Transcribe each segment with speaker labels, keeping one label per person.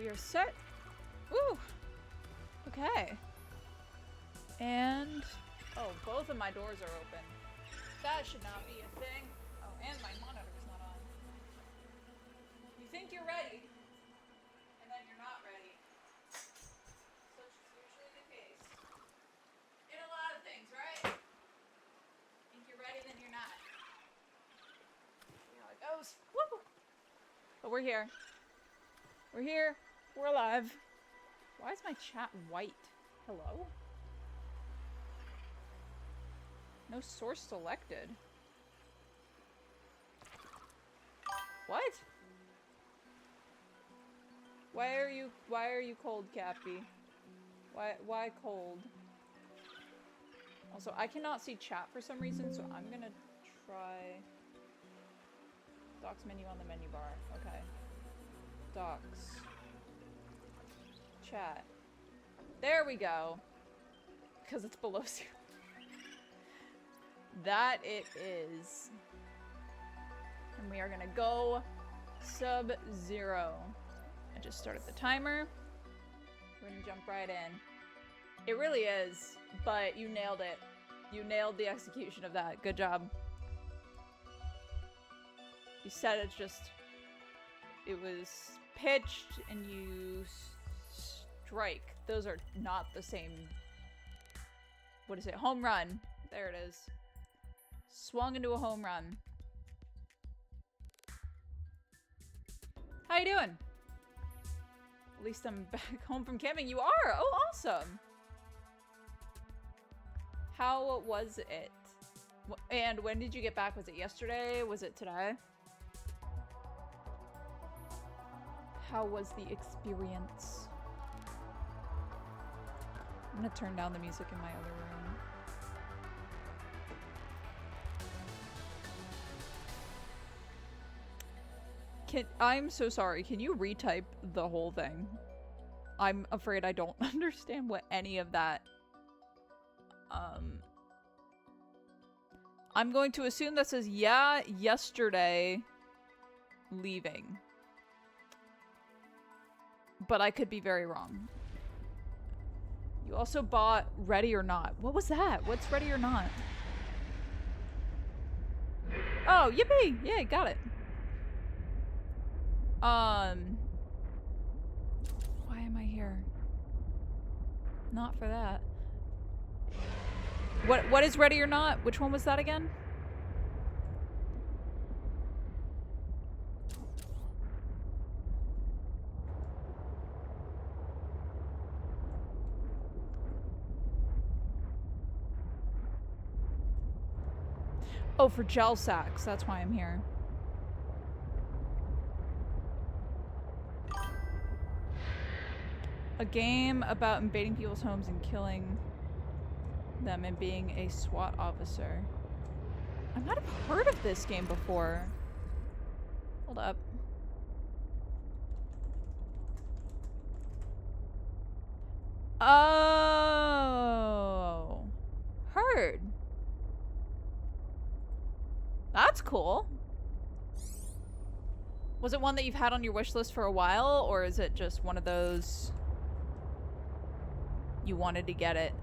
Speaker 1: We are set. Woo! Okay. And... oh, both of my doors are open. That should not be a thing. Oh, and my monitor's not on. You think you're ready, and then you're not ready. Such is usually the case. In a lot of things, right? Think you're ready, then you're not. See how it goes. Woo! But we're here. We're here. We're alive. Why is my chat white? Hello? No source selected. What? Why are you cold, Cappy? Why cold? Also, I cannot see chat for some reason, so I'm gonna try docs menu on the menu bar. Okay. Docs. Chat. There we go. Because it's below 0. That it is. And we are gonna go Sub-Zero. I just started the timer. We're gonna jump right in. It really is, but you nailed it. You nailed the execution of that. Good job. You said it's just... it was pitched and you strike. Those are not the same... what is it? Home run. There it is. Swung into a home run. How you doing? At least I'm back home from camping. You are? Oh, awesome. How was it? And when did you get back? Was it yesterday? Was it today? How was the experience? I'm gonna turn down the music in my other room. I'm so sorry. Can you retype the whole thing? I'm afraid I don't understand what any of that... I'm going to assume that says, yeah, yesterday, leaving. But I could be very wrong. You also bought Ready or Not. What was that? What's Ready or Not? Oh, yippee! Yeah, got it. Why am I here? Not for that. What is Ready or Not? Which one was that again? Oh, for gel sacks. That's why I'm here. A game about invading people's homes and killing them and being a SWAT officer. I might have heard of this game before. Hold up. Oh. Heard. That's cool. Was it one that you've had on your wish list for a while, or is it just one of those you wanted to get it?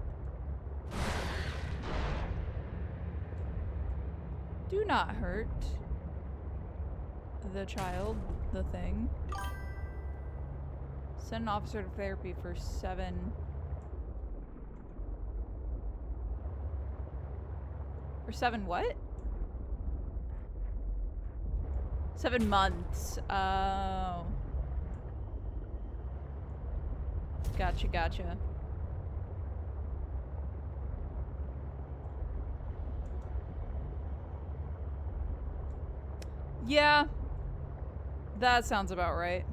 Speaker 1: Do not hurt the child, the thing. Send an officer to therapy for 7... For 7 what? 7 months. Oh. Gotcha, gotcha. Yeah. That sounds about right.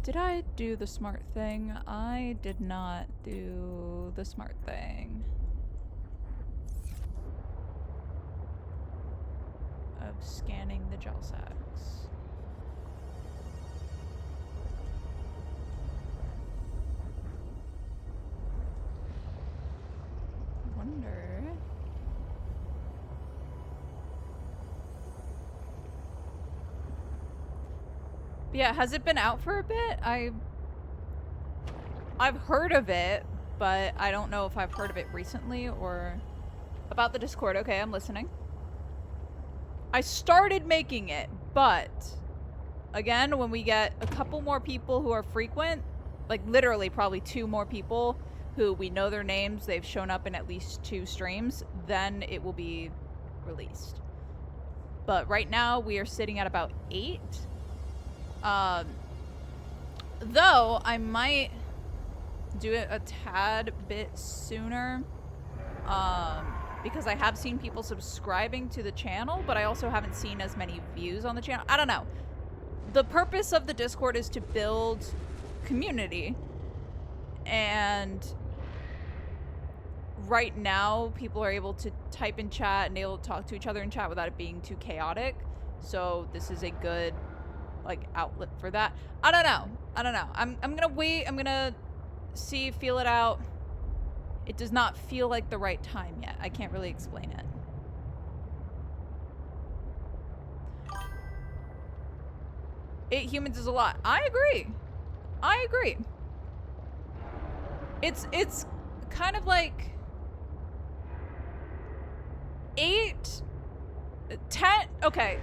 Speaker 1: Did I do the smart thing? I did not do the smart thing. Of scanning the gel sacks. I wonder... Yeah, has it been out for a bit? I've heard of it, but I don't know if I've heard of it recently or about the Discord. Okay, I'm listening. I started making it, but again, when we get a couple more people who are frequent, like literally probably 2 more people who we know their names, they've shown up in at least 2 streams, then it will be released. But right now we are sitting at about 8. Though I might do it a tad bit sooner, because I have seen people subscribing to the channel, but I also haven't seen as many views on the channel. I don't know. The purpose of the Discord is to build community, and right now people are able to type in chat and able to talk to each other in chat without it being too chaotic. So this is a good like outlet for that. I don't know. I'm gonna wait. I'm gonna see, feel it out. It does not feel like the right time yet. I can't really explain it. Eight humans is a lot. I agree. It's kind of like 8, 10. Okay,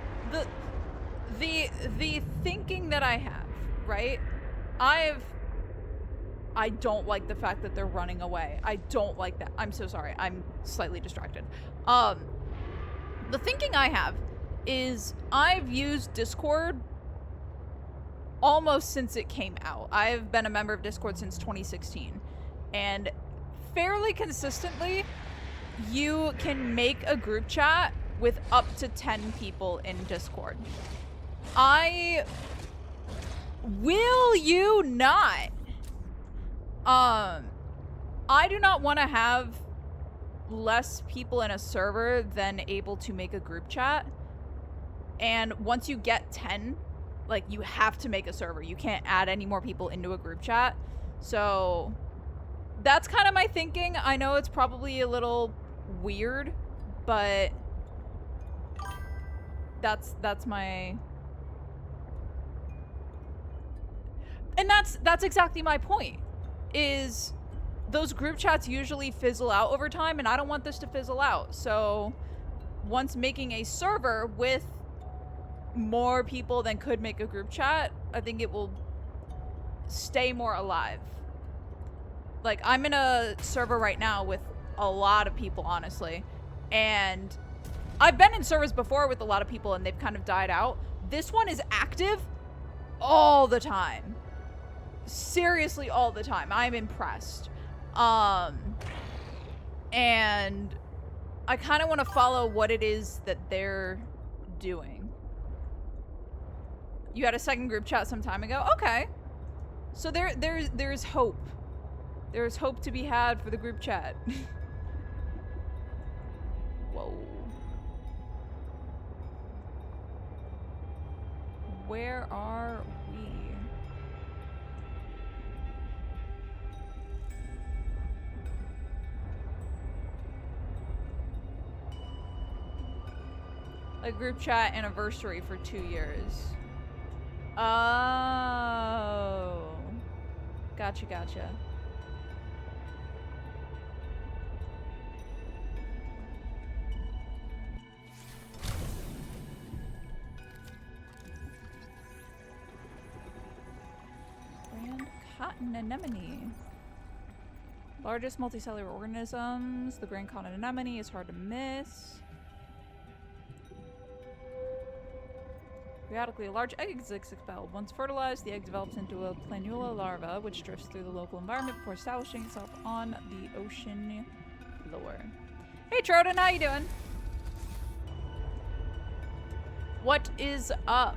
Speaker 1: the thinking that I have, right? I don't like the fact that they're running away. I don't like that. I'm so sorry. I'm slightly distracted. The thinking I have is I've used Discord almost since it came out. I've been a member of Discord since 2016. And fairly consistently, you can make a group chat with up to 10 people in Discord. Will you not? I do not want to have less people in a server than able to make a group chat. And once you get 10, like, you have to make a server. You can't add any more people into a group chat. So that's kind of my thinking. I know it's probably a little weird, but that's my... And that's exactly my point, is those group chats usually fizzle out over time, and I don't want this to fizzle out. So once making a server with more people than could make a group chat, I think it will stay more alive. Like, I'm in a server right now with a lot of people, honestly, and I've been in servers before with a lot of people and they've kind of died out. This one is active all the time. Seriously, all the time. I'm impressed. And I kind of want to follow what it is that they're doing. You had a second group chat some time ago? Okay. So there's hope. There's hope to be had for the group chat. Whoa. Where are we? A group chat anniversary for 2 years. Oh. Gotcha. Grand cotton anemone. Largest multicellular organisms. The grand cotton anemone is hard to miss. Periodically, a large egg is expelled. Once fertilized, the egg develops into a planula larva, which drifts through the local environment before establishing itself on the ocean floor. Hey, Troden, how you doing? What is up?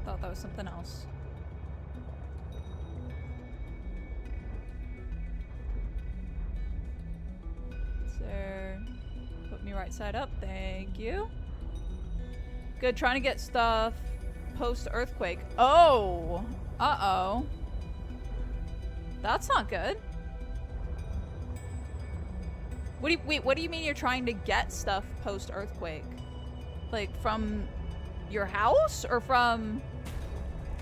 Speaker 1: Thought that was something else. There. Put me right side up. Thank you. Good. Trying to get stuff post-earthquake. Oh. Uh-oh. That's not good. Wait, what do you mean you're trying to get stuff post-earthquake? Like, from your house? Or from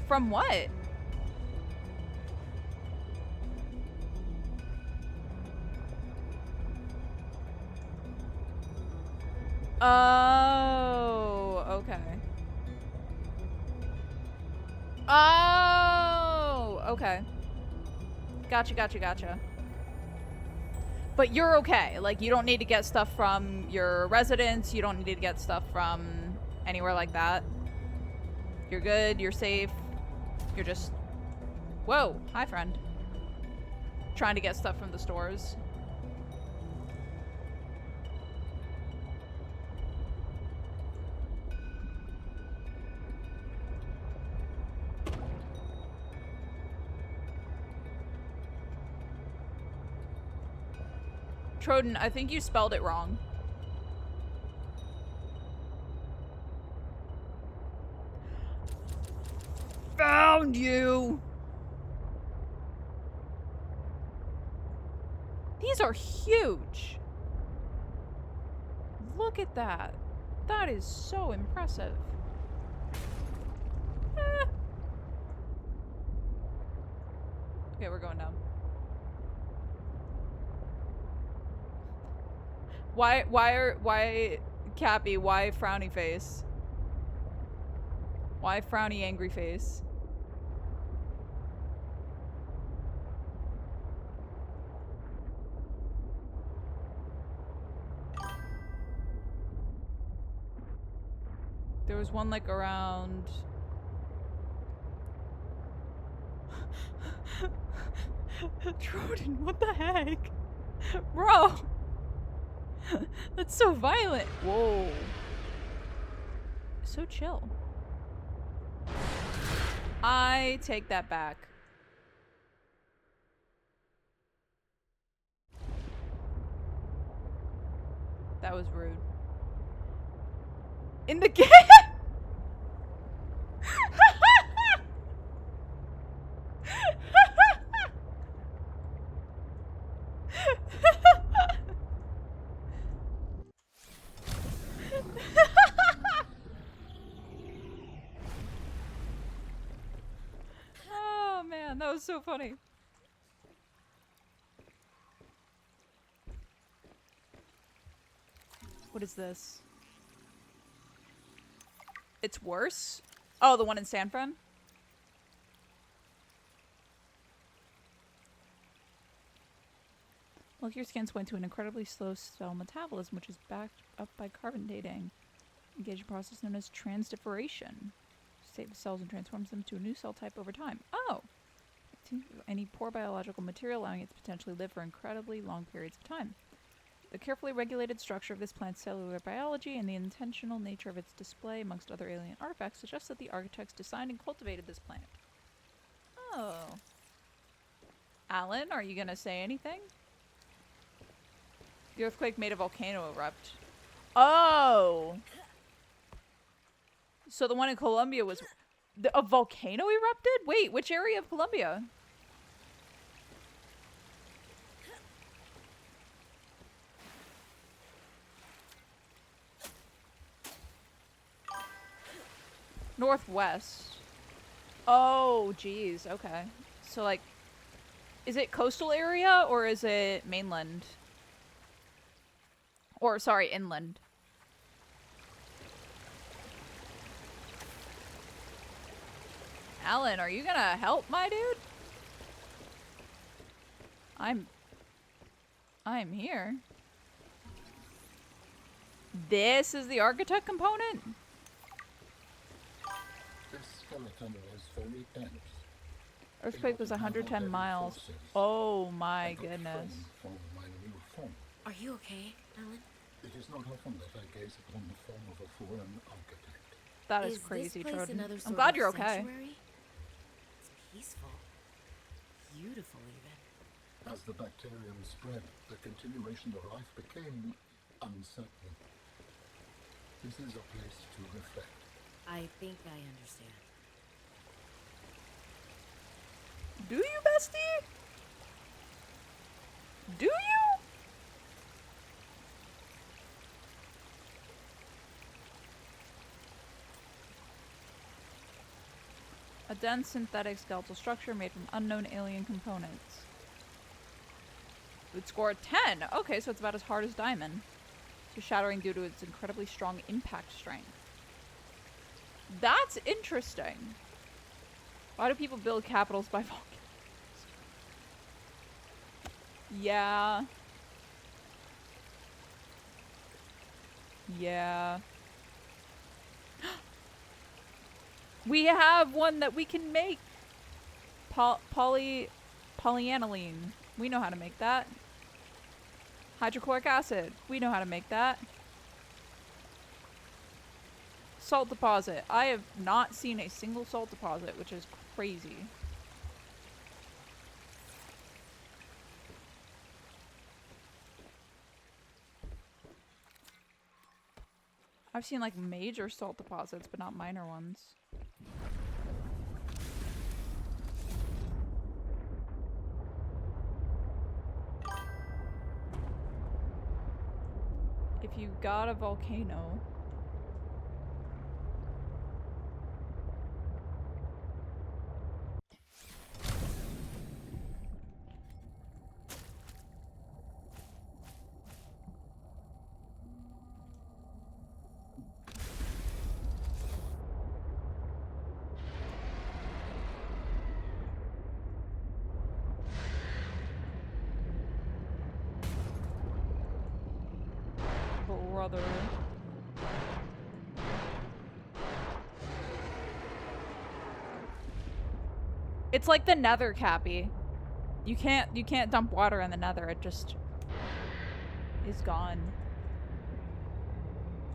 Speaker 1: what? Oh, okay. Oh, okay. Gotcha. But you're okay. Like, you don't need to get stuff from your residence. You don't need to get stuff from anywhere like that. You're good. You're safe. You're just... Whoa. Hi, friend. Trying to get stuff from the stores. Troden, I think you spelled it wrong. Found you! These are huge! Look at that. That is so impressive. Okay, we're going down. Why, Cappy, why frowny face? Why frowny angry face? There was one like around... Troden, what the heck? Bro! That's so violent. Whoa. So chill. I take that back. That was rude. In the game? Oh man, that was so funny. What is this? It's worse? Oh, the one in San Fran? Well, your scans point to an incredibly slow cell metabolism, which is backed up by carbon dating. Engage a process known as transdifferation. Save the cells and transforms them to a new cell type over time. Oh! Any poor biological material, allowing it to potentially live for incredibly long periods of time. The carefully regulated structure of this plant's cellular biology and the intentional nature of its display amongst other alien artifacts suggests that the architects designed and cultivated this plant. Oh. Alan, are you gonna say anything? The earthquake made a volcano erupt. Oh! So the one in Colombia was... a volcano erupted? Wait, which area of Colombia? Northwest. Oh, geez. Okay. So, like, is it coastal area or is it mainland? Or, sorry, inland. Alan, are you gonna help my dude? I'm here. This is the architect component?
Speaker 2: This skeleton was very dense.
Speaker 1: Earthquake was 110 miles. Oh my goodness.
Speaker 3: Are you okay, Alan?
Speaker 2: It is not often that I gaze upon the form of a foreign architect.
Speaker 1: That is crazy,
Speaker 3: this place
Speaker 1: Troden.
Speaker 3: another
Speaker 1: I'm
Speaker 3: sort
Speaker 1: glad
Speaker 3: of
Speaker 1: you're okay.
Speaker 3: sanctuary? It's peaceful. Beautiful, even.
Speaker 2: As the bacterium spread, the continuation of life became uncertain. This is a place to reflect.
Speaker 3: I think I understand.
Speaker 1: Do you, bestie? Do you? dense synthetic skeletal structure made from unknown alien components. It would score a 10. Okay, so it's about as hard as diamond. So shattering due to its incredibly strong impact strength. That's interesting. Why do people build capitals by volcanoes? Yeah. Yeah. We have one that we can make. Polyaniline. We know how to make that. Hydrochloric acid. We know how to make that. Salt deposit. I have not seen a single salt deposit, which is crazy. I've seen like major salt deposits, but not minor ones. If you got a volcano... Brother. It's like the nether, Cappy. You can't dump water in the nether, it just is gone.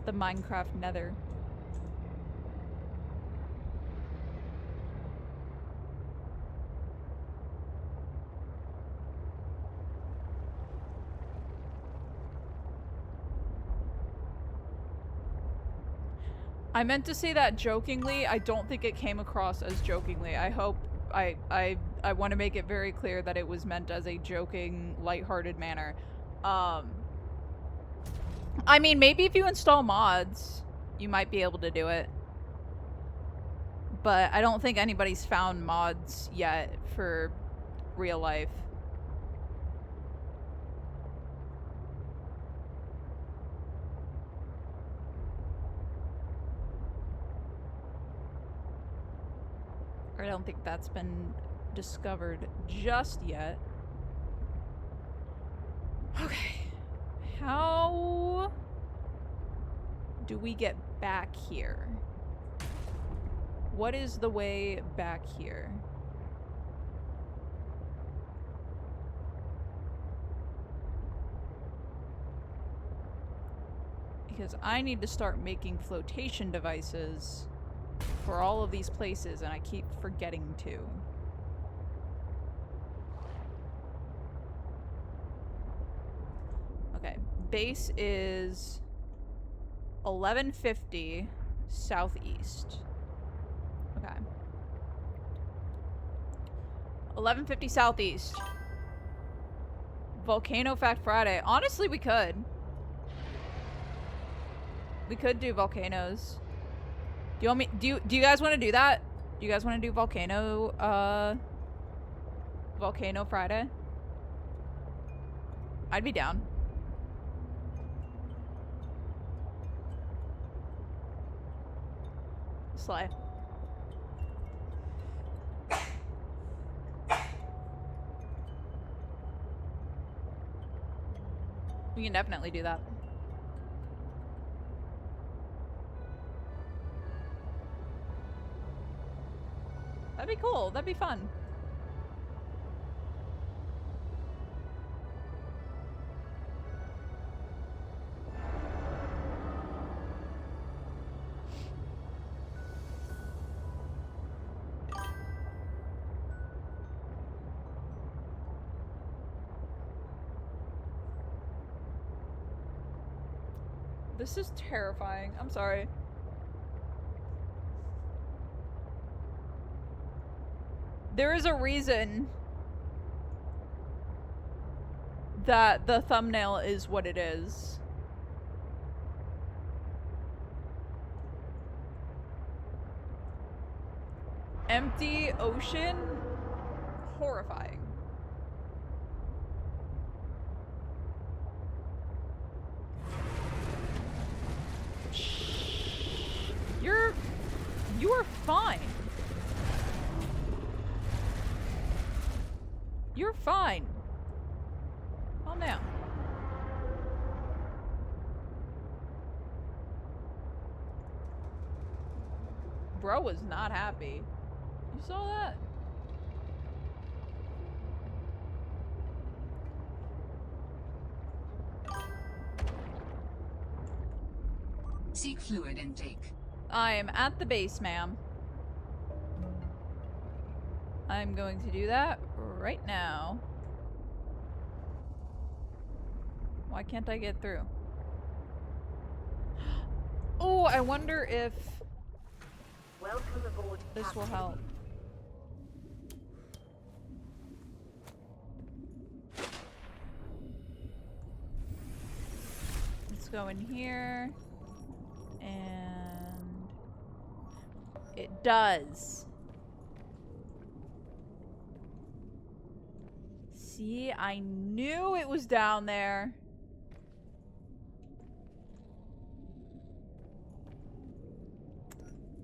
Speaker 1: The Minecraft nether. I meant to say that jokingly. I don't think it came across as jokingly. I hope I want to make it very clear that it was meant as a joking, lighthearted manner. I mean, maybe if you install mods, you might be able to do it. But I don't think anybody's found mods yet for real life. I don't think that's been discovered just yet. Okay. How do we get back here? What is the way back here? Because I need to start making flotation devices for all of these places, and I keep forgetting to. Okay, base is 1150 southeast. Okay. 1150 southeast. Volcano Fact Friday. Honestly, we could. We could do volcanoes. Do you want me? Do you guys want to do that? Do you guys want to do volcano Friday? I'd be down. Slay. We can definitely do that. That'd be cool. That'd be fun. This is terrifying. I'm sorry. There is a reason that the thumbnail is what it is. Empty ocean? Horrifying. You are fine. You're fine. Calm down. Bro was not happy. You saw that?
Speaker 4: Seek fluid intake.
Speaker 1: I am at the base, ma'am. I'm going to do that right now. Why can't I get through? Oh, I wonder if
Speaker 5: Welcome aboard,
Speaker 1: this will
Speaker 5: Captain.
Speaker 1: help. Let's go in here. And it does. See, I knew it was down there.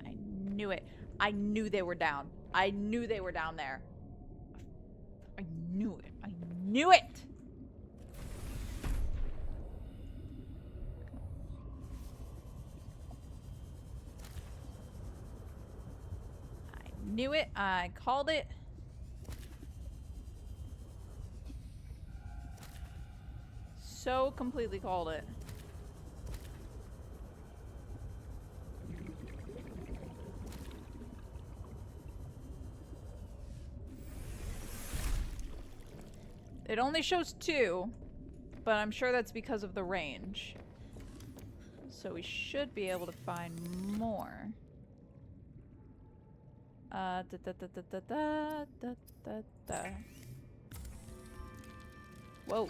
Speaker 1: I knew it. I knew they were down. I knew they were down there. I knew it. I knew it! I knew it. I called it. So completely called it. It only shows 2, but I'm sure that's because of the range. So we should be able to find more. Da da da da da da da da da. Whoa.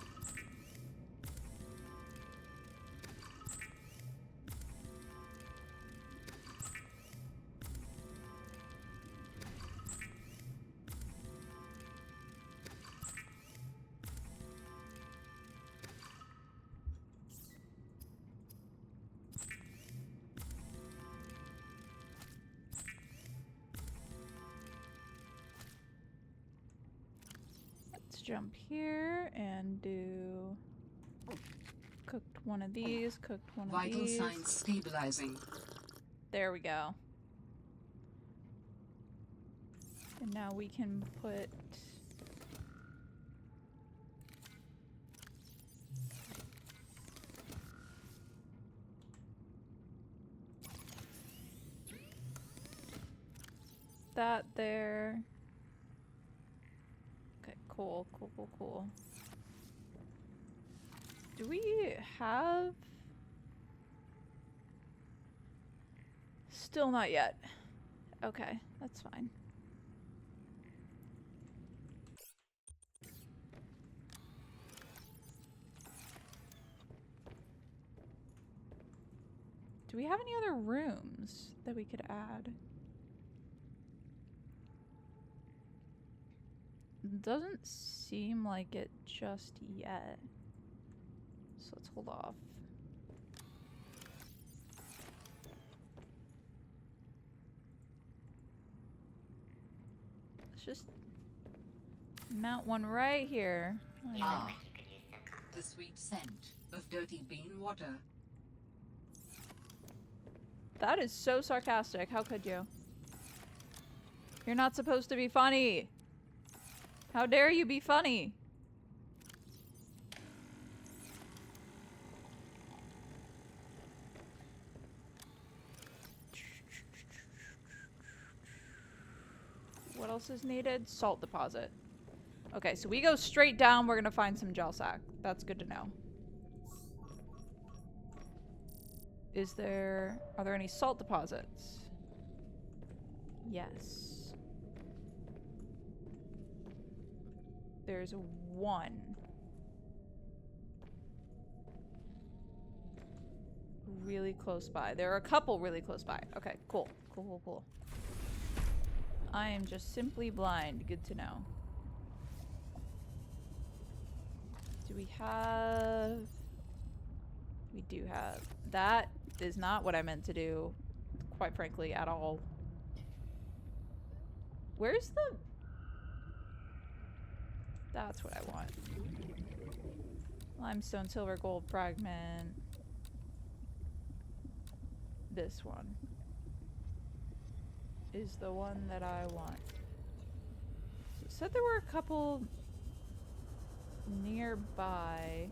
Speaker 1: Jump here and do cooked one of these, cooked one of
Speaker 4: Vital
Speaker 1: these.
Speaker 4: signs stabilizing.
Speaker 1: There we go. And now we can put that there. Cool, cool, cool, cool. Do we have... Still not yet. Okay, that's fine. Do we have any other rooms that we could add? Doesn't seem like it just yet. So let's hold off. Let's just mount one right here.
Speaker 4: Ah, the sweet scent of dirty bean water.
Speaker 1: That is so sarcastic. How could you? You're not supposed to be funny. How dare you be funny? What else is needed? Salt deposit. Okay, so we go straight down. We're gonna find some gel sack. That's good to know. Are there any salt deposits? Yes. There's one. Really close by. There are a couple really close by. Okay, cool. Cool, cool, cool. I am just simply blind. Good to know. Do we have... We do have. That is not what I meant to do, quite frankly, at all. Where's the... That's what I want. Limestone, silver, gold, fragment. This one is the one that I want. So it said there were a couple nearby.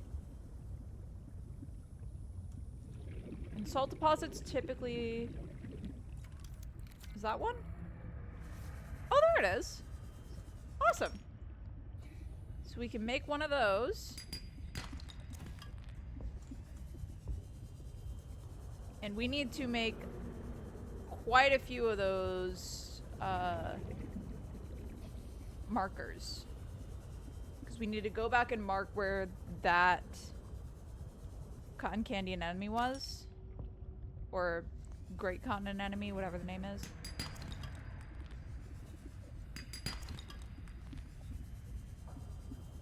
Speaker 1: And salt deposits typically... Is that one? Oh, there it is. Awesome. So we can make one of those. And we need to make quite a few of those markers. Because we need to go back and mark where that cotton candy anemone was. Or great cotton anemone, whatever the name is.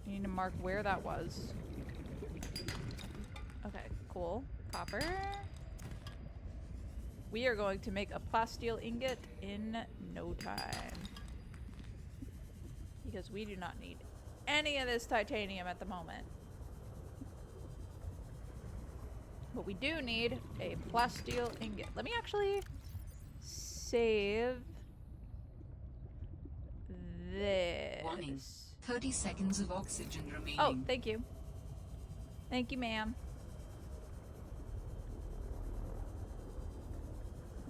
Speaker 1: We need to mark where that was. Okay, cool. Copper. We are going to make a plasteel ingot in no time. Because we do not need any of this titanium at the moment. But we do need a plasteel ingot. Let me actually save this.
Speaker 4: Warning. 30 seconds of oxygen remaining.
Speaker 1: Oh, thank you. Thank you, ma'am.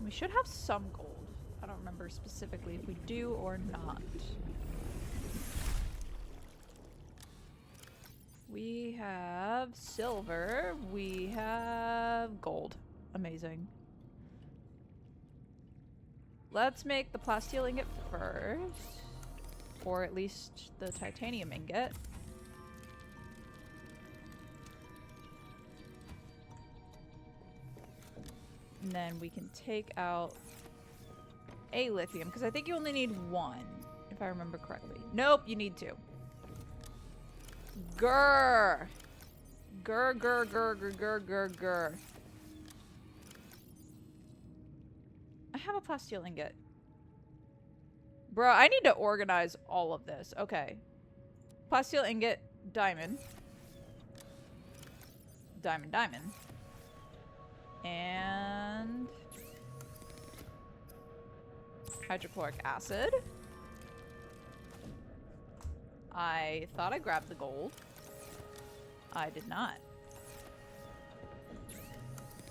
Speaker 1: We should have some gold. I don't remember specifically if we do or not. We have silver. We have gold. Amazing. Let's make the plasteel ingot first. Or at least the titanium ingot. And then we can take out a lithium, because I think you only need one, if I remember correctly. Nope, you need two. Grr. Grr, grr, grr, grr, grr, grr, grr. I have a plasteel ingot. Bro, I need to organize all of this. Okay. Plasteel ingot, diamond. Diamond, diamond. And hydrochloric acid. I thought I grabbed the gold. I did not.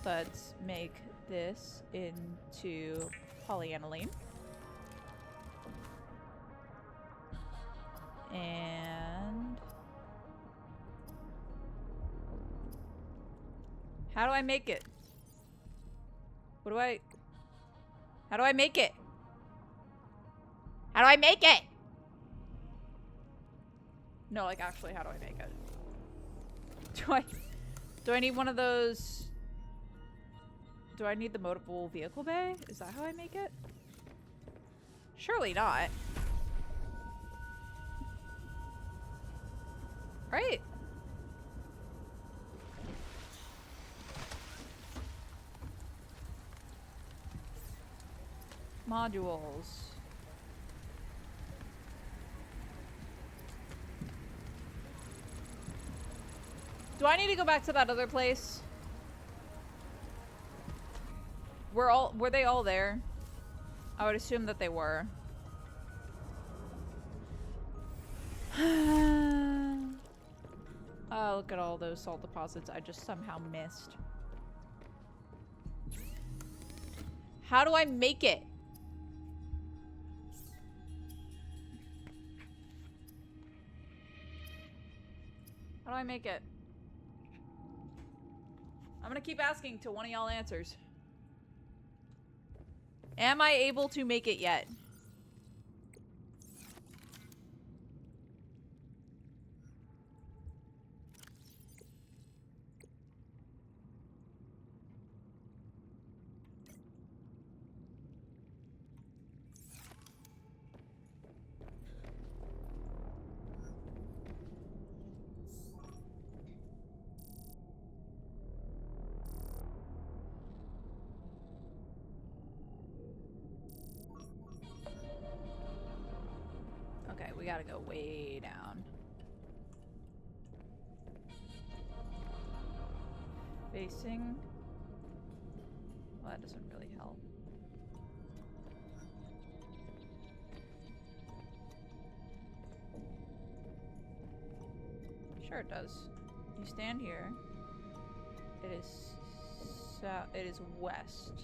Speaker 1: Let's make this into polyaniline. And how do I make it? How do I make it? How do I make it? No, like actually, how do I make it? Do I need one of those? Do I need the mobile vehicle bay? Is that how I make it? Surely not. Right? Modules. Do I need to go back to that other place? Were they all there? I would assume that they were. Oh, look at all those salt deposits I just somehow missed. How do I make it? How do I make it? I'm gonna keep asking till one of y'all answers. Am I able to make it yet? we gotta go way down. Facing. Well, that doesn't really help. Sure it does. You stand here. It is south. It is west.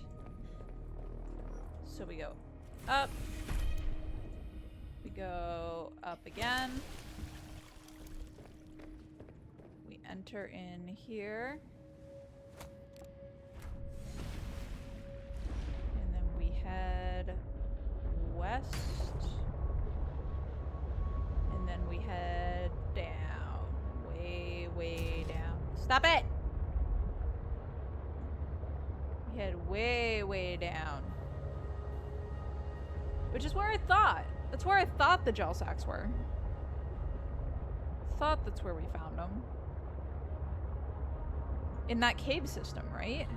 Speaker 1: So we go up. We go up again. We enter in here. And then we head west. And then we head down. Way, way down. Stop it! We head way, way down. Which is where I thought. That's where I thought the gel sacks were. Thought that's where we found them. In that cave system, right?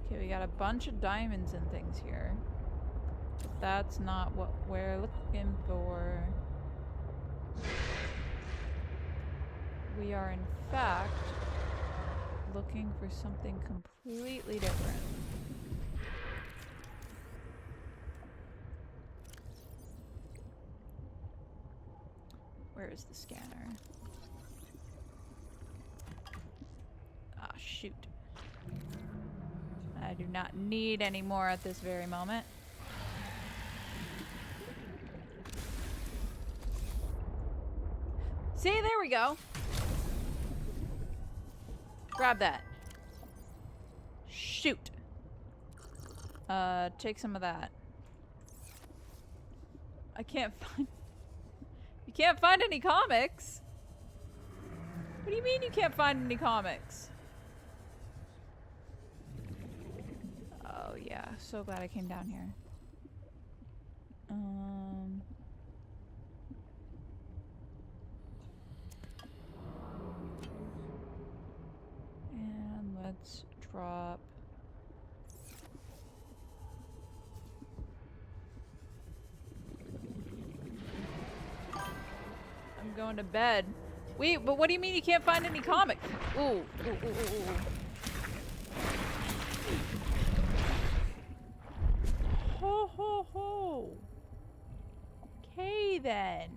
Speaker 1: Okay, we got a bunch of diamonds and things here. That's not what we're looking for. We are, in fact, looking for something completely different. Where is the scanner? Ah, shoot. I do not need any more at this very moment. See, there we go. Grab that. Shoot. Take some of that. I can't find... You can't find any comics? What do you mean you can't find any comics? Oh yeah, so glad I came down here. And let's drop. I'm going to bed. Wait, but what do you mean you can't find any comics? Ooh, ooh, ooh, ooh, ooh. Ho, ho, ho. Okay, then.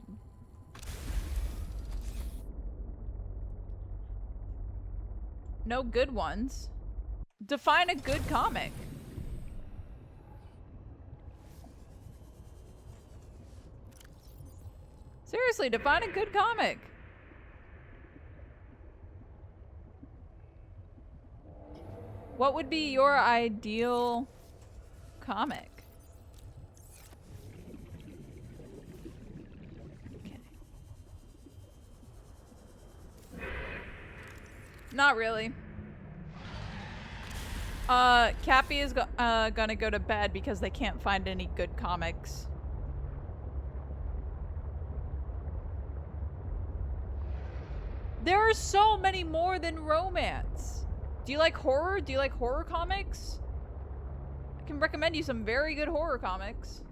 Speaker 1: No good ones. Define a good comic. Seriously, define a good comic. What would be your ideal comic? Okay. Not really. Cappy is gonna go to bed because they can't find any good comics. There are so many more than romance. Do you like horror? Do you like horror comics? I can recommend you some very good horror comics.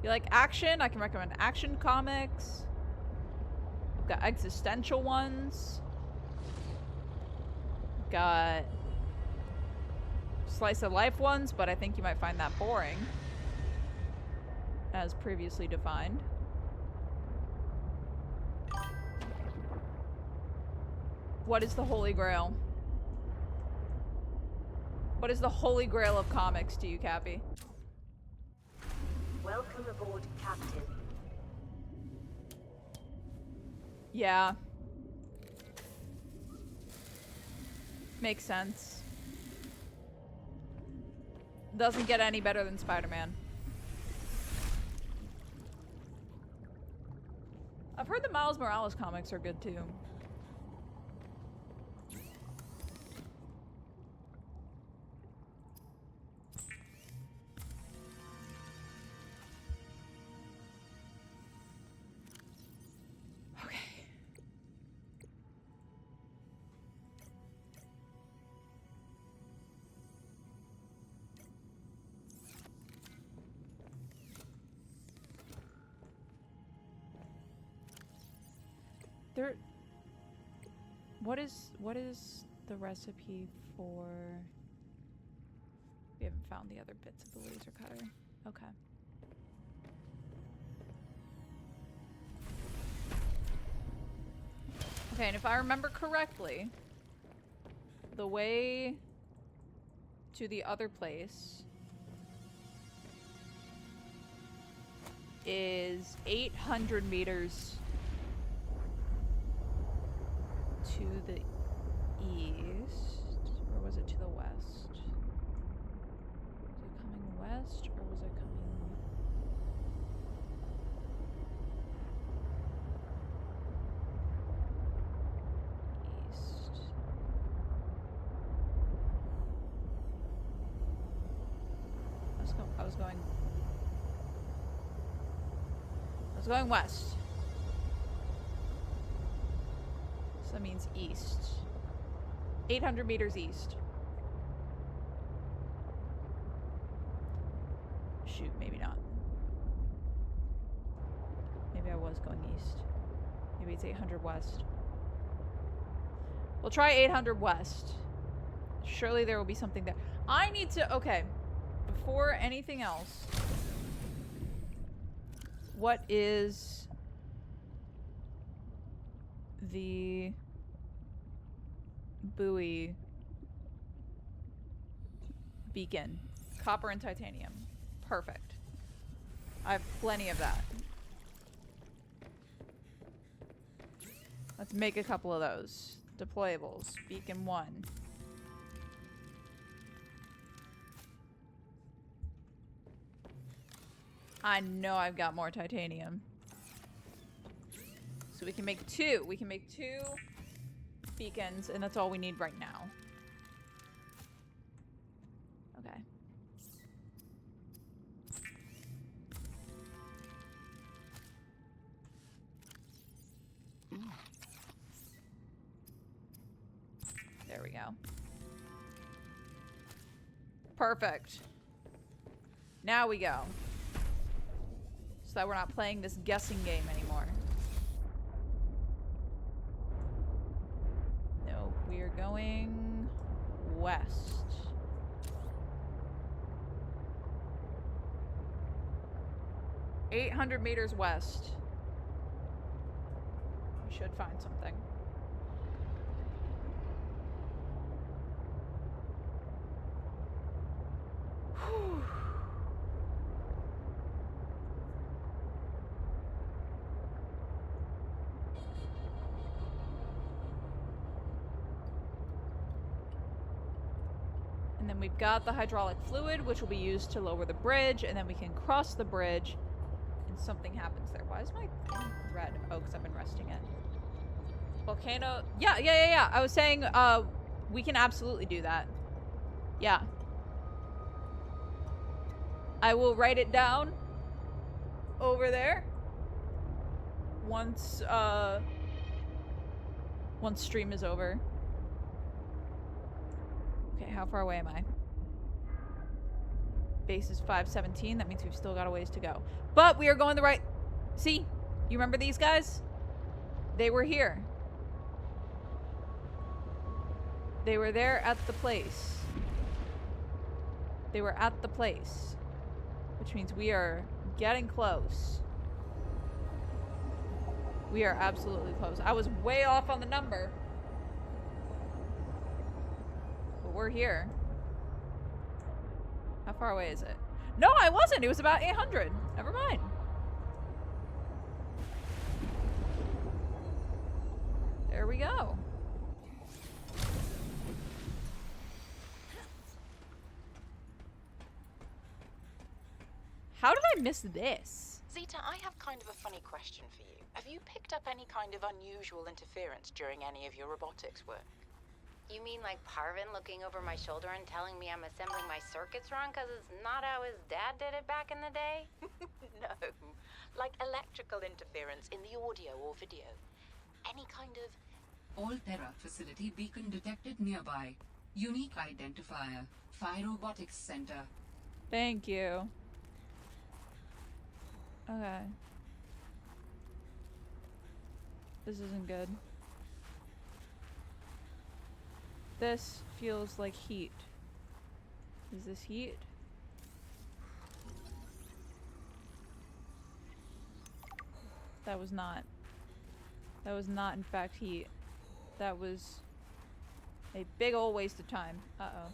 Speaker 1: You like action? I can recommend action comics. I've got existential ones. Got slice of life ones, but I think you might find that boring, as previously defined. What is the Holy Grail? What is the Holy Grail of comics to you, Cappy?
Speaker 5: Welcome aboard, Captain.
Speaker 1: Yeah. Makes sense. Doesn't get any better than Spider-Man. I've heard the Miles Morales comics are good too. Okay. There. What is the recipe for? We haven't found the other bits of the laser cutter. Okay. Okay, and if I remember correctly, the way to the other place is 800 meters to the east, or was it to the west? Was it coming west, or was it coming east? I was going west. So that means east. 800 meters east. Shoot, maybe not. Maybe I was going east. Maybe it's 800 west. We'll try 800 west. Surely there will be something there. I need to... Okay. Before anything else, what is the buoy beacon? Copper and titanium. Perfect. I have plenty of that. Let's make a couple of those. Deployables. Beacon 1. I know I've got more titanium. So we can make 2. We can make 2 beacons, and that's all we need right now. Okay. There we go. Perfect. Now we go. So that we're not playing this guessing game anymore. No, we are going west. $800 meters west. We should find something. Whew. And then we've got the hydraulic fluid, which will be used to lower the bridge, and then we can cross the bridge, and something happens there. Why is my thing red? Oh, because I've been resting it. Volcano. Yeah. I was saying, we can absolutely do that. Yeah. I will write it down over there once stream is over. Okay, how far away am I? Base is 517. That means we've still got a ways to go. But we are going the right... See? You remember these guys? They were here. They were there at the place. They were at the place. Which means we are getting close. We are absolutely close. I was way off on the number. But we're here. How far away is it? No, I wasn't. It was about 800. Never mind. There we go. How did I miss this?
Speaker 6: Zeta, I have kind of a funny question for you. Have you picked up any kind of unusual interference during any of your robotics work?
Speaker 7: You mean like Parvin looking over my shoulder and telling me I'm assembling my circuits wrong because it's not how his dad did it back in the day?
Speaker 6: No. Like electrical interference in the audio or video. Any kind of...
Speaker 4: All-Terra facility beacon detected nearby. Unique identifier. Phi Robotics Center.
Speaker 1: Thank you. Okay. This isn't good. This feels like heat. Is this heat? That was not. That was not in fact heat. That was a big ol' waste of time. Uh-oh.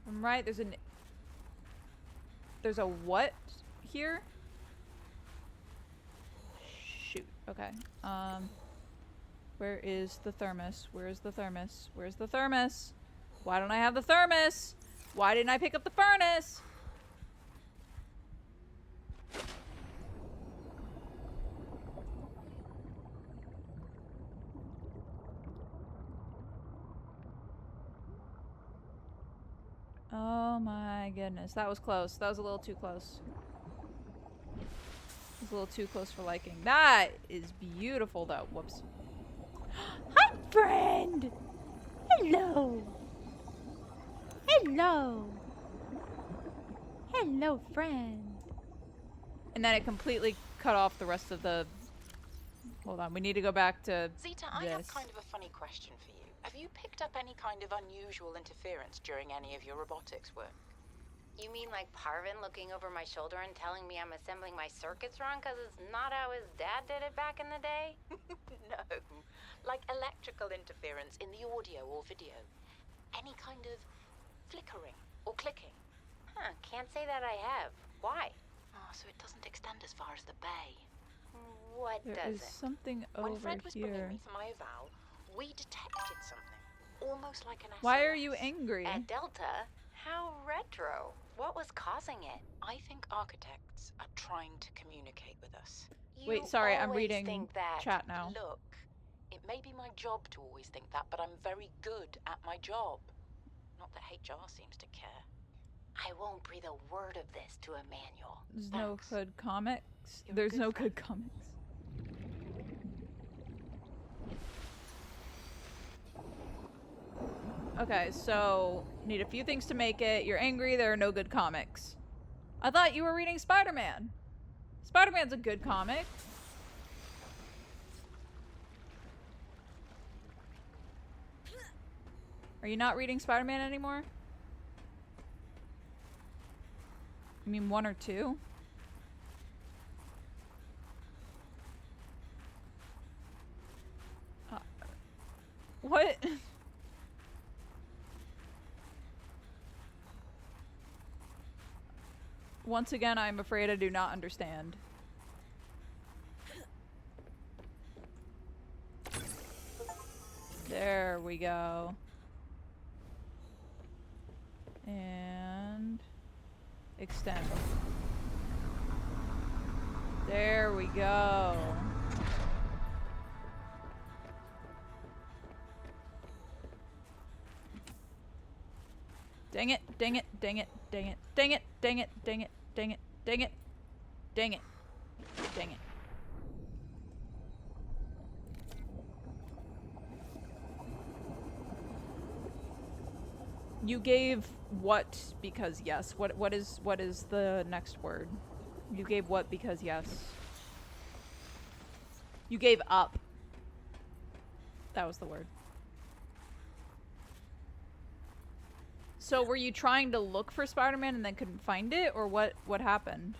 Speaker 1: I'm right, there's a what here? Shoot. Okay. Where is the thermos? Where's the thermos? Where's the thermos? Why don't I have the thermos? Why didn't I pick up the furnace? Oh my goodness. That was close. That was a little too close. It was a little too close for liking. That is beautiful though. Whoops. Hi, friend! Hello! Hello! Hello, friend! And then it completely cut off the rest of the... Hold on, we need to go back to
Speaker 6: Zeta, I have kind of a funny question for you. Have you picked up any kind of unusual interference during any of your robotics work?
Speaker 7: You mean like Parvin looking over my shoulder and telling me I'm assembling my circuits wrong because it's not how his dad did it back in the day?
Speaker 6: No. Like electrical interference in the audio or video. Any kind of flickering or clicking.
Speaker 7: Huh, can't say that I have. Why?
Speaker 6: Oh, so it doesn't extend as far as the bay.
Speaker 7: What
Speaker 1: There
Speaker 7: does
Speaker 1: is
Speaker 7: it?
Speaker 1: something over
Speaker 6: When Fred was bringing
Speaker 1: here.
Speaker 6: me for my eval, we detected something. Almost like an SOS.
Speaker 1: Why are you angry?
Speaker 7: At Delta? How retro. What was causing it?
Speaker 6: I think architects are trying to communicate with us.
Speaker 1: Wait, sorry, I'm
Speaker 7: always
Speaker 1: reading
Speaker 7: think that.
Speaker 1: chat now.
Speaker 6: Look, it may be my job to always think that, but I'm very good at my job. Not that HR seems to care.
Speaker 7: I won't breathe a word of this to Emmanuel.
Speaker 1: There's no
Speaker 6: Thanks.
Speaker 1: good comics.
Speaker 6: You're a
Speaker 1: There's
Speaker 6: good
Speaker 1: no
Speaker 6: friend.
Speaker 1: good comics. Okay, so need a few things to make it. You're angry, there are no good comics. I thought you were reading Spider-Man. Spider-Man's a good comic. Are you not reading Spider-Man anymore? You mean 1 or 2? What? Once again, I'm afraid I do not understand. There we go. And extend. There we go. Dang it, dang it, dang it, dang it, dang it, dang it, dang it, dang it, dang it, dang it, dang it. You gave what because yes. What is the next word? You gave what because yes. You gave up. That was the word. So were you trying to look for Spider-Man and then couldn't find it, or what happened?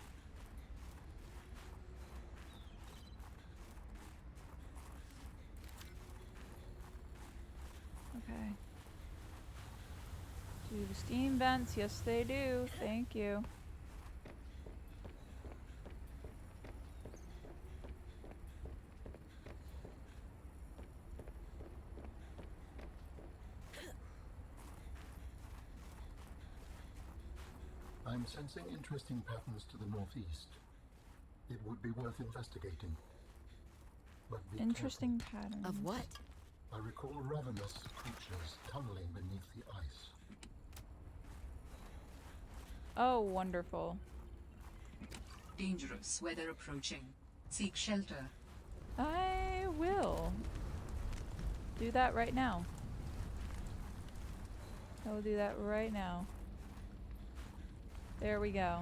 Speaker 1: Okay. Do the steam vents? Yes, they do. Thank you.
Speaker 2: I I'm sensing interesting patterns to the northeast. It would be worth investigating. But be
Speaker 1: Interesting
Speaker 2: careful.
Speaker 1: patterns.
Speaker 3: Of what?
Speaker 2: I recall ravenous creatures tunneling beneath the ice.
Speaker 1: Oh, wonderful.
Speaker 4: Dangerous weather approaching. Seek shelter.
Speaker 1: I will do that right now. I will do that right now. There we go.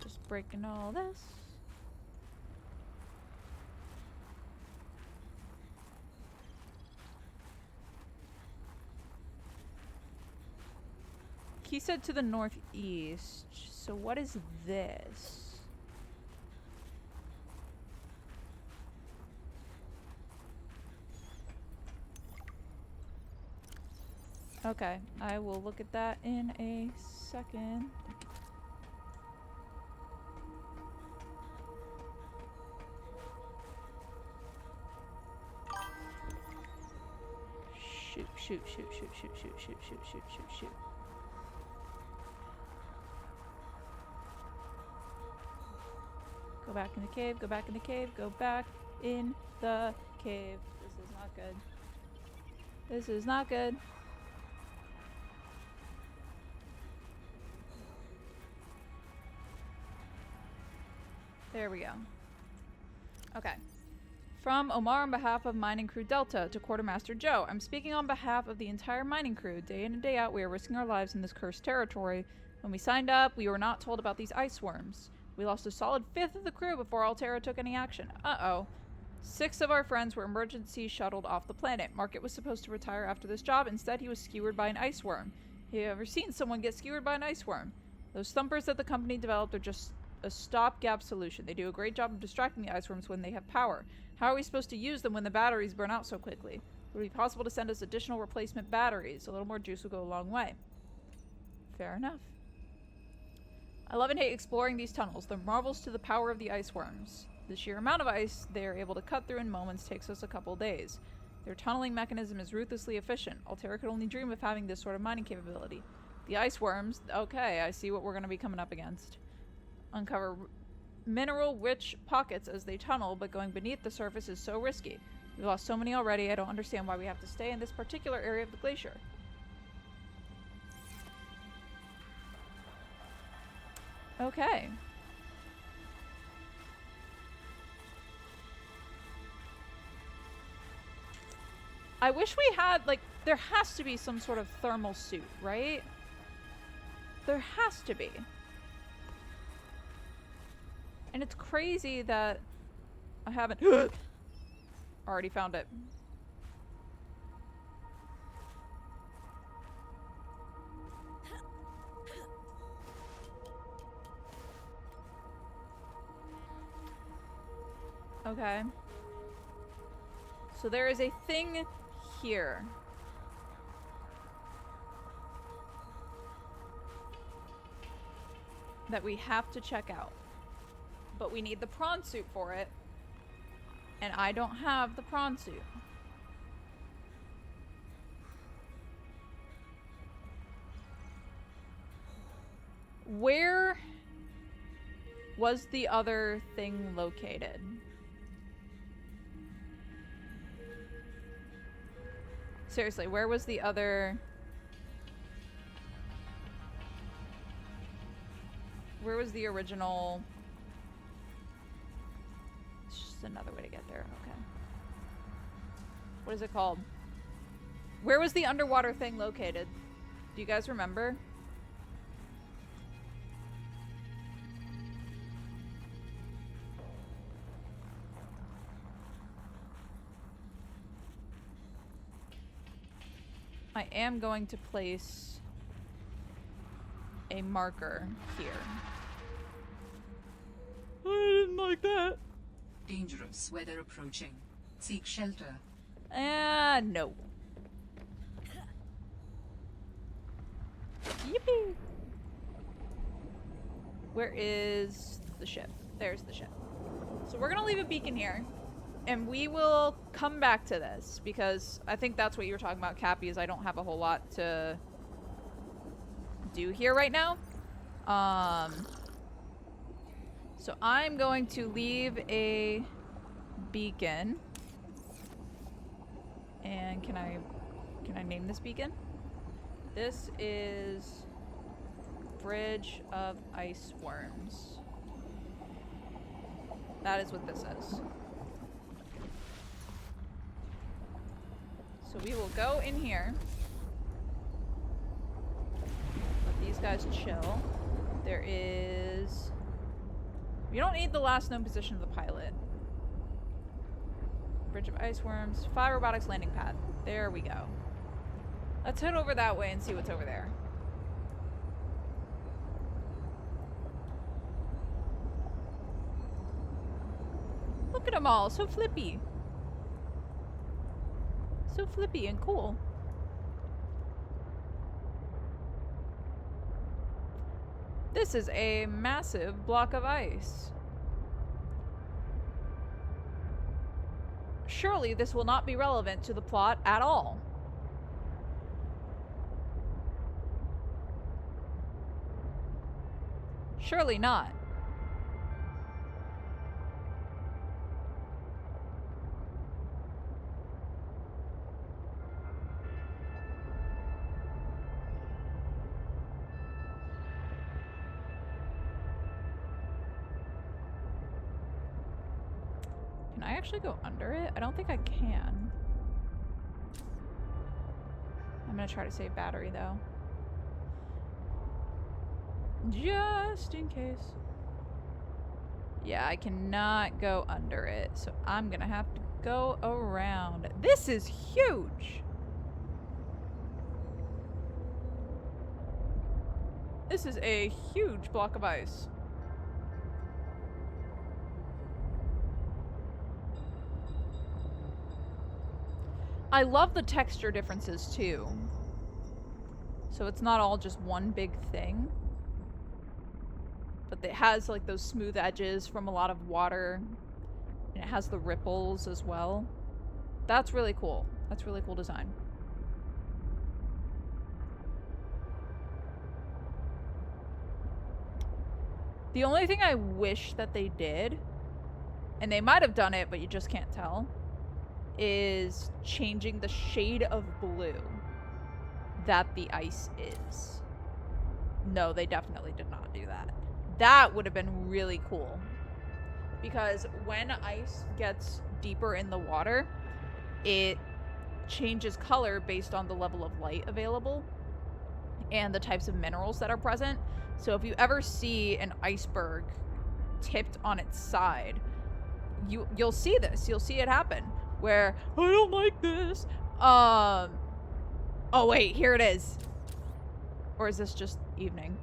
Speaker 1: Just breaking all this. He said to the northeast. So what is this? Okay, I will look at that in a second. Shoot, shoot, shoot, shoot, shoot, shoot, shoot, shoot, shoot, shoot, shoot. Go back in the cave, go back in the cave, go back in the cave. This is not good. This is not good. There we go. Okay. From Omar on behalf of Mining Crew Delta to Quartermaster Joe, I'm speaking on behalf of the entire mining crew. Day in and day out, we are risking our lives in this cursed territory. When we signed up, we were not told about these ice worms. We lost a solid fifth of the crew before Altera took any action. Uh-oh. 6 of our friends were emergency shuttled off the planet. Market was supposed to retire after this job. Instead, he was skewered by an ice worm. Have you ever seen someone get skewered by an ice worm? Those thumpers that the company developed are just a stopgap solution. They do a great job of distracting the ice worms when they have power. How are we supposed to use them when the batteries burn out so quickly? Would it be possible to send us additional replacement batteries? A little more juice will go a long way. Fair enough. I love and hate exploring these tunnels. They're marvels to the power of the ice worms. The sheer amount of ice they are able to cut through in moments takes us a couple days. Their tunneling mechanism is ruthlessly efficient. Altera could only dream of having this sort of mining capability. The ice worms, okay, I see what we're going to be coming up against. Uncover mineral-rich pockets as they tunnel, but going beneath the surface is so risky. We've lost so many already, I don't understand why we have to stay in this particular area of the glacier. Okay. I wish we had, like, there has to be some sort of thermal suit, right? There has to be. And it's crazy that I haven't already found it. Okay. So there is a thing here. That we have to check out. But we need the prawn suit for it. And I don't have the prawn suit. Where was the other thing located? Seriously, where was the other... Where was the original... It's just another way to get there. Okay. What is it called? Where was the underwater thing located? Do you guys remember? I am going to place a marker here. I didn't like that.
Speaker 4: Dangerous weather approaching. Seek shelter.
Speaker 1: No. Yippee! Where is the ship? There's the ship. So we're gonna leave a beacon here. And we will come back to this, because I think that's what you were talking about, Cappy, is I don't have a whole lot to do here right now. So I'm going to leave a beacon. And can I name this beacon? This is Bridge of Ice Worms. That is what this is. So we will go in here. Let these guys chill. There is... We don't need the last known position of the pilot. Bridge of Ice Worms. 5 robotics landing pad. There we go. Let's head over that way and see what's over there. Look at them all. So flippy. So flippy and cool. This is a massive block of ice. Surely this will not be relevant to the plot at all. Surely not. Can I actually go under it? I don't think I can. I'm gonna try to save battery though. Just in case. Yeah, I cannot go under it, so I'm gonna have to go around. This is huge! This is a huge block of ice. I love the texture differences too. So it's not all just one big thing. But it has like those smooth edges from a lot of water. And it has the ripples as well. That's really cool. That's really cool design. The only thing I wish that they did, and they might have done it, but you just can't tell, is changing the shade of blue that the ice is. No, they definitely did not do that. That would have been really cool. Because when ice gets deeper in the water, it changes color based on the level of light available and the types of minerals that are present. So if you ever see an iceberg tipped on its side, you'll see this. You'll see it happen. Where, I don't like this. Oh wait, here it is. Or is this just evening?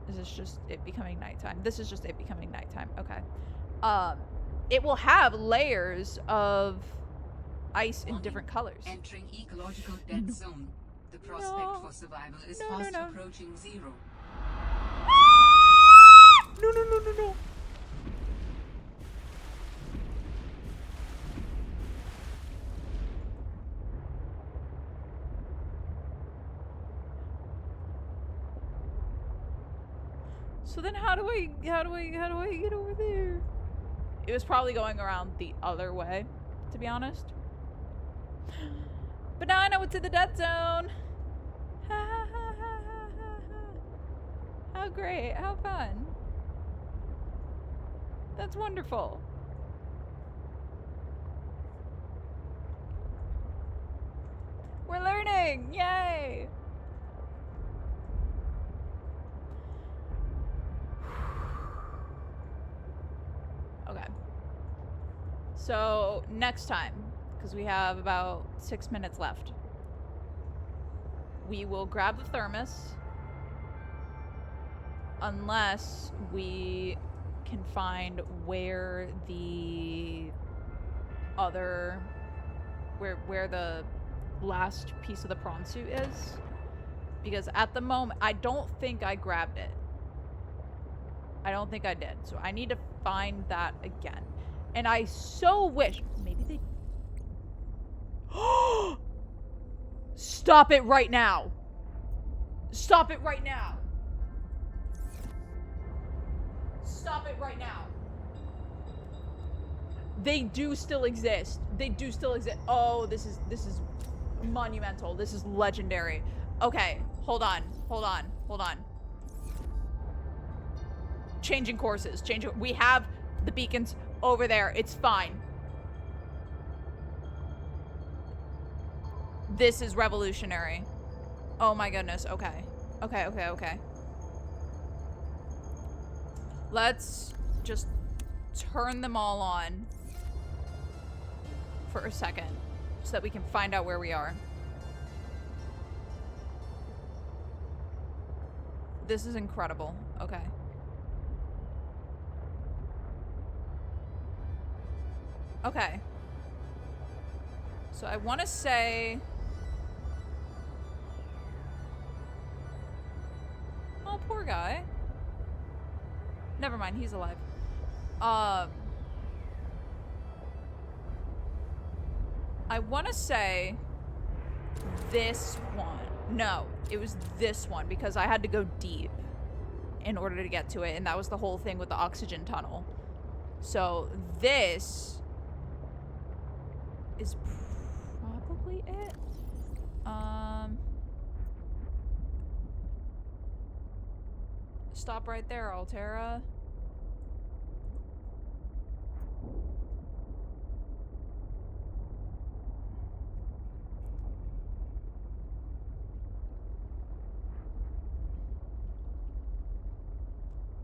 Speaker 1: Is this just it becoming nighttime? This is just it becoming nighttime. Okay. It will have layers of ice in different colors.
Speaker 4: Entering ecological dead zone. The prospect for survival is fast approaching 0.
Speaker 1: No. So then how do I get over there? It was probably going around the other way, to be honest. But now I know it's in the dead zone. How great, how fun. That's wonderful. We're learning, yay! Okay. So, next time, because we have about 6 minutes left, we will grab the thermos, unless we can find where the other, where the last piece of the prawn suit is. Because at the moment, I don't think I grabbed it. I don't think I did. So I need to find that again. And I so wish... Maybe they... Stop it right now. Stop it right now. Stop it right now. They do still exist. They do still exist. Oh, this is monumental. This is legendary. Okay, hold on. Hold on. Hold on. Changing courses. We have the beacons over there. It's fine. This is revolutionary. Oh my goodness. Okay. Okay, okay, okay. Let's just turn them all on for a second so that we can find out where we are. This is incredible. Okay. Okay. So I want to say... Oh, poor guy. Never mind, he's alive. I want to say this one. No, it was this one because I had to go deep in order to get to it, and that was the whole thing with the oxygen tunnel. So this is probably it. Stop right there, Altera.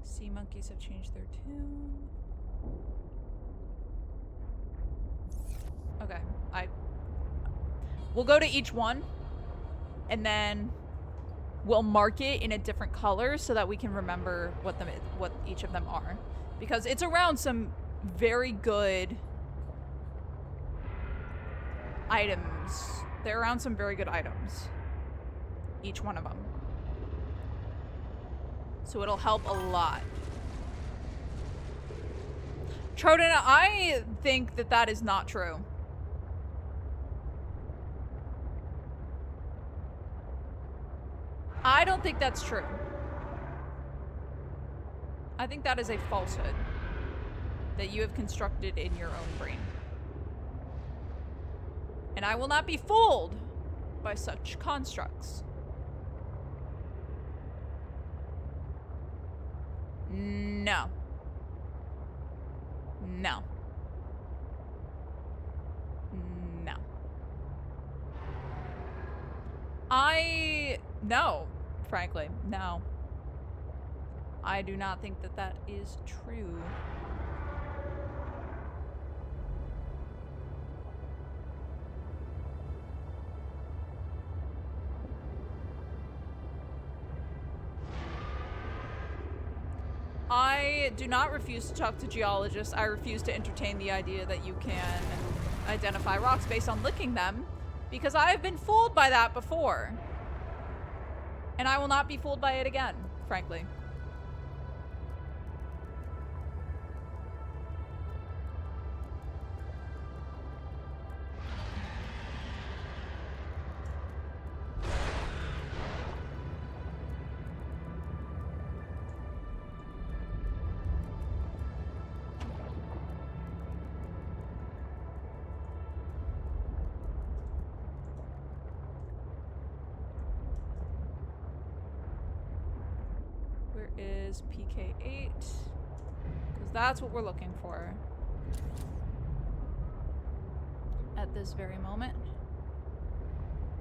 Speaker 1: Sea monkeys have changed their tune. Okay, we'll go to each one, and then we'll mark it in a different color so that we can remember what each of them are, because it's around some very good items. They're around some very good items, each one of them. So it'll help a lot. Troden, I think that that is not true. I don't think that's true. I think that is a falsehood that you have constructed in your own brain. And I will not be fooled by such constructs. No. No. No. No, frankly, no. I do not think that that is true. I do not refuse to talk to geologists. I refuse to entertain the idea that you can identify rocks based on licking them, because I have been fooled by that before. And I will not be fooled by it again, frankly. Is PK8, because that's what we're looking for at this very moment.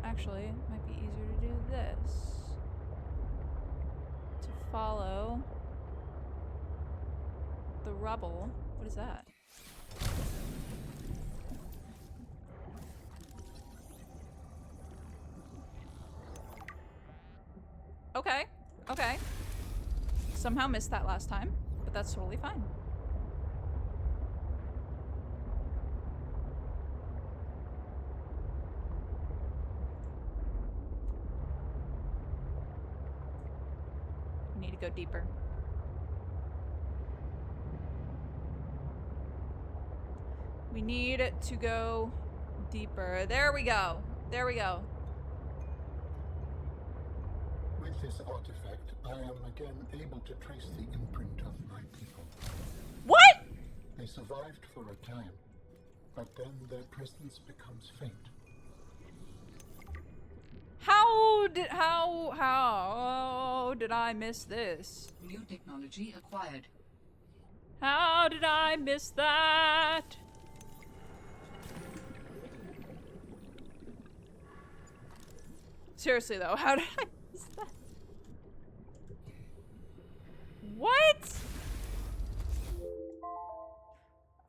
Speaker 1: Actually, it might be easier to do this, to follow the rubble. What is that? Okay, okay. Somehow missed that last time, but that's totally fine. to go deeper. We need to go deeper. There we go. There we go.
Speaker 2: With this artifact, I am again able to trace the imprint of my people.
Speaker 1: What?
Speaker 2: They survived for a time, but then their presence becomes faint.
Speaker 1: How did I miss this?
Speaker 4: New technology acquired.
Speaker 1: How did I miss that? Seriously though, how did I miss that? What?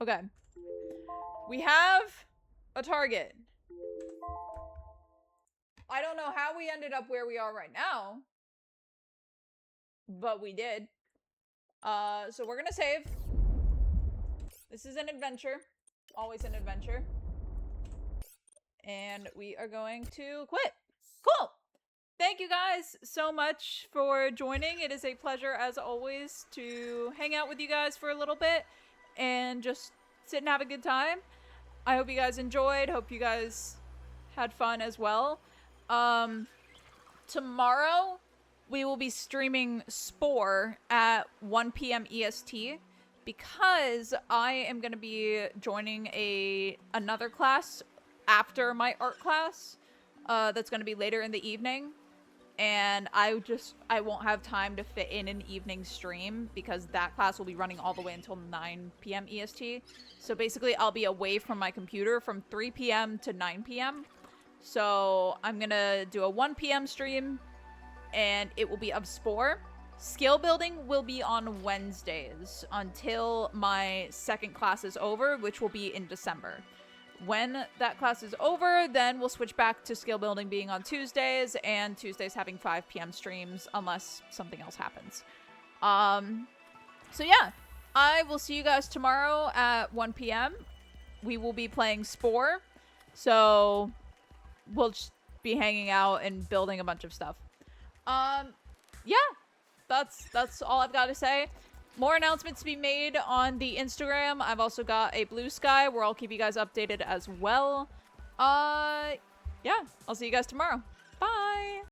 Speaker 1: Okay. We have a target. I don't know how we ended up where we are right now, but we did. So we're gonna save. This is an adventure. Always an adventure. And we are going to quit. Cool! Thank you guys so much for joining. It is a pleasure, as always, to hang out with you guys for a little bit and just sit and have a good time. I hope you guys enjoyed. Hope you guys had fun as well. Tomorrow, we will be streaming Spore at 1 p.m. EST because I am going to be joining another class after my art class that's going to be later in the evening. And I won't have time to fit in an evening stream because that class will be running all the way until 9 p.m. EST. So basically, I'll be away from my computer from 3 p.m. to 9 p.m. So I'm going to do a 1 p.m. stream, and it will be of Spore. Skill building will be on Wednesdays until my second class is over, which will be in December. When that class is over, then we'll switch back to skill building being on Tuesdays, and Tuesdays having 5 p.m. streams unless something else happens. So yeah, I will see you guys tomorrow at 1 p.m. We will be playing Spore, so we'll just be hanging out and building a bunch of stuff. Yeah, that's all I've got to say. More announcements to be made on the Instagram. I've also got a Blue Sky where I'll keep you guys updated as well. Yeah, I'll see you guys tomorrow.